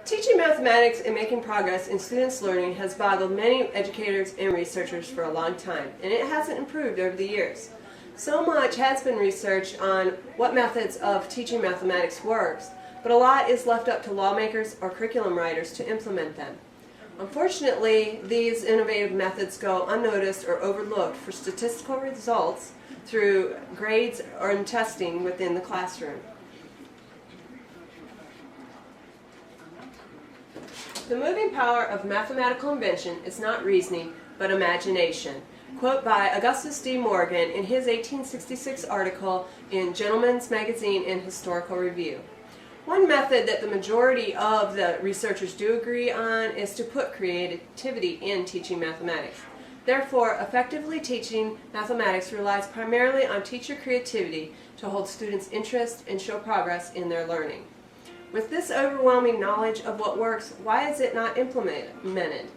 Teaching mathematics and making progress in students' learning has boggled many educators and researchers for a long time, and it hasn't improved over the years. So much has been researched on what methods of teaching mathematics works, but a lot is left up to lawmakers or curriculum writers to implement them. Unfortunately, these innovative methods go unnoticed or overlooked for statistical results through grades or in testing within the classroom. The moving power of mathematical invention is not reasoning, but imagination. Quote by Augustus D. Morgan in his 1866 article in Gentleman's Magazine and Historical Review. One method that the majority of the researchers do agree on is to put creativity in teaching mathematics. Therefore, effectively teaching mathematics relies primarily on teacher creativity to hold students' interest and show progress in their learning. With this overwhelming knowledge of what works, why is it not implemented?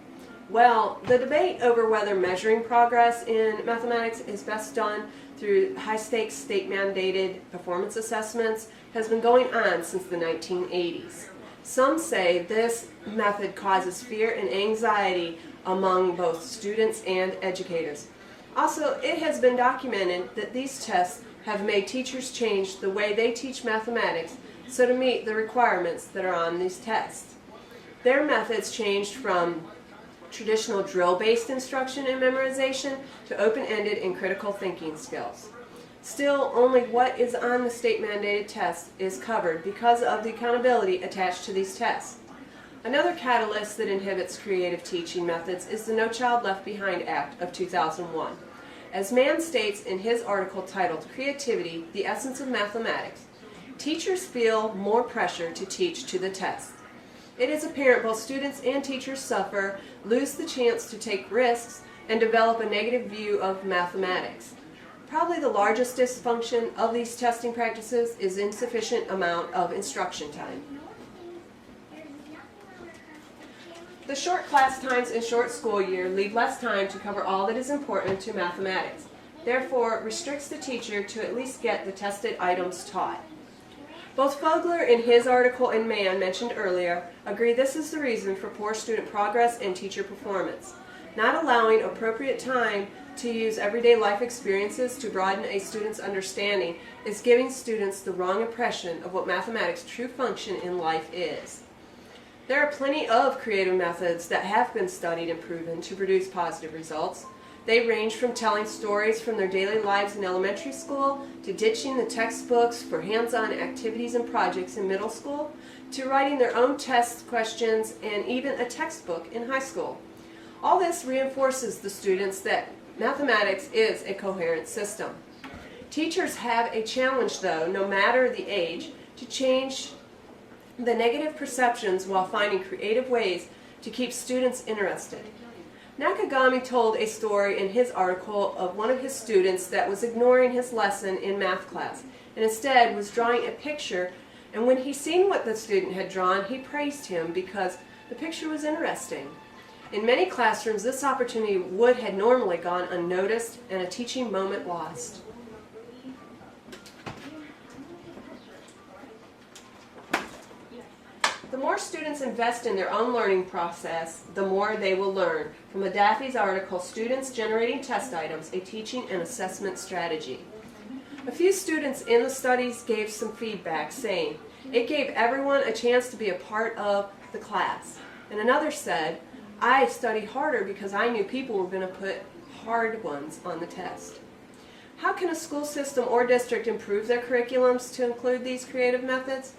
Well, the debate over whether measuring progress in mathematics is best done through high-stakes state-mandated performance assessments has been going on since the 1980s. Some say this method causes fear and anxiety among both students and educators. Also, it has been documented that these tests have made teachers change the way they teach mathematics so to meet the requirements that are on these tests. Their methods changed from traditional drill-based instruction and memorization to open-ended and critical thinking skills. Still, only what is on the state-mandated tests is covered because of the accountability attached to these tests. Another catalyst that inhibits creative teaching methods is the No Child Left Behind Act of 2001. As Mann states in his article titled Creativity, the Essence of Mathematics, teachers feel more pressure to teach to the test. It is apparent both students and teachers suffer, lose the chance to take risks, and develop a negative view of mathematics. Probably the largest dysfunction of these testing practices is insufficient amount of instruction time. The short class times and short school year leave less time to cover all that is important to mathematics. Therefore, it restricts the teacher to at least get the tested items taught. Both Fogler in his article and Mann mentioned earlier agree this is the reason for poor student progress and teacher performance. Not allowing appropriate time to use everyday life experiences to broaden a student's understanding is giving students the wrong impression of what mathematics' true function in life is. There are plenty of creative methods that have been studied and proven to produce positive results. They range from telling stories from their daily lives in elementary school, to ditching the textbooks for hands-on activities and projects in middle school, to writing their own test questions and even a textbook in high school. All this reinforces the students that mathematics is a coherent system. Teachers have a challenge, though, no matter the age, to change the negative perceptions while finding creative ways to keep students interested. Nakagami told a story in his article of one of his students that was ignoring his lesson in math class and instead was drawing a picture, and when he seen what the student had drawn, he praised him because the picture was interesting. In many classrooms, this opportunity would have normally gone unnoticed and a teaching moment lost. The more students invest in their own learning process, the more they will learn. From Adafi's article, Students Generating Test Items, a Teaching and Assessment Strategy. A few students in the studies gave some feedback, saying, it gave everyone a chance to be a part of the class. And another said, I studied harder because I knew people were going to put hard ones on the test. How can a school system or district improve their curriculums to include these creative methods?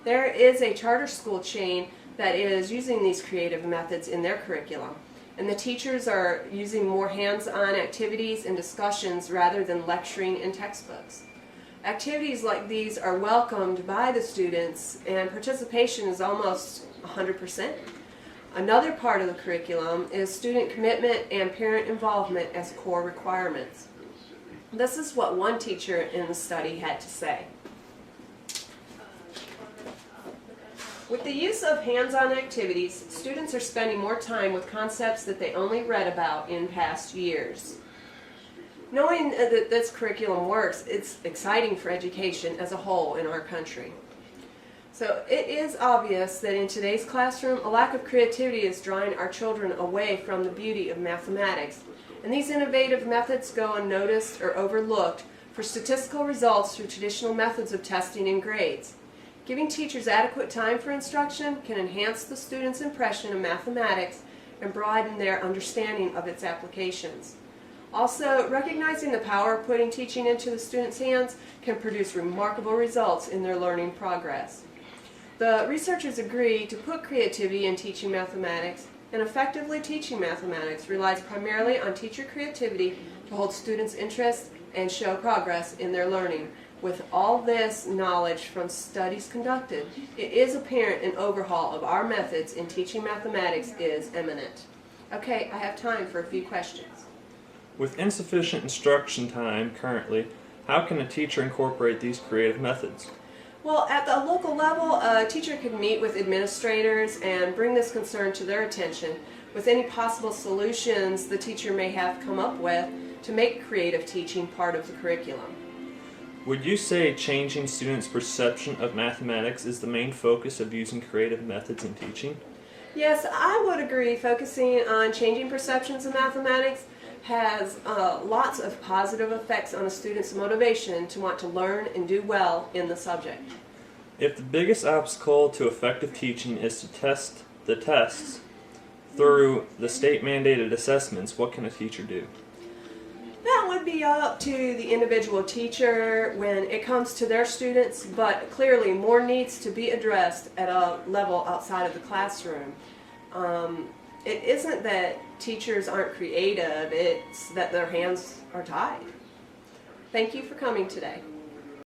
There is a charter school chain that is using these creative methods in their curriculum, and the teachers are using more hands-on activities and discussions rather than lecturing in textbooks. Activities like these are welcomed by the students, and participation is almost 100%. Another part of the curriculum is student commitment and parent involvement as core requirements. This is what one teacher in the study had to say. With the use of hands-on activities, students are spending more time with concepts that they only read about in past years. Knowing that this curriculum works, it's exciting for education as a whole in our country. So it is obvious that in today's classroom, a lack of creativity is drawing our children away from the beauty of mathematics. And these innovative methods go unnoticed or overlooked for statistical results through traditional methods of testing and grades. Giving teachers adequate time for instruction can enhance the students' impression of mathematics and broaden their understanding of its applications. Also, recognizing the power of putting teaching into the students' hands can produce remarkable results in their learning progress. The researchers agree to put creativity in teaching mathematics, and effectively teaching mathematics relies primarily on teacher creativity to hold students' interest and show progress in their learning. With all this knowledge from studies conducted, it is apparent an overhaul of our methods in teaching mathematics is imminent. Okay, I have time for a few questions. With insufficient instruction time currently, how can a teacher incorporate these creative methods? Well, at the local level, a teacher could meet with administrators and bring this concern to their attention with any possible solutions the teacher may have come up with to make creative teaching part of the curriculum. Would you say changing students' perception of mathematics is the main focus of using creative methods in teaching? Yes, I would agree. Focusing on changing perceptions of mathematics has lots of positive effects on a student's motivation to want to learn and do well in the subject. If the biggest obstacle to effective teaching is to test the tests through the state-mandated assessments, what can a teacher do? That would be up to the individual teacher when it comes to their students, but clearly more needs to be addressed at a level outside of the classroom. It isn't that teachers aren't creative, it's that their hands are tied. Thank you for coming today.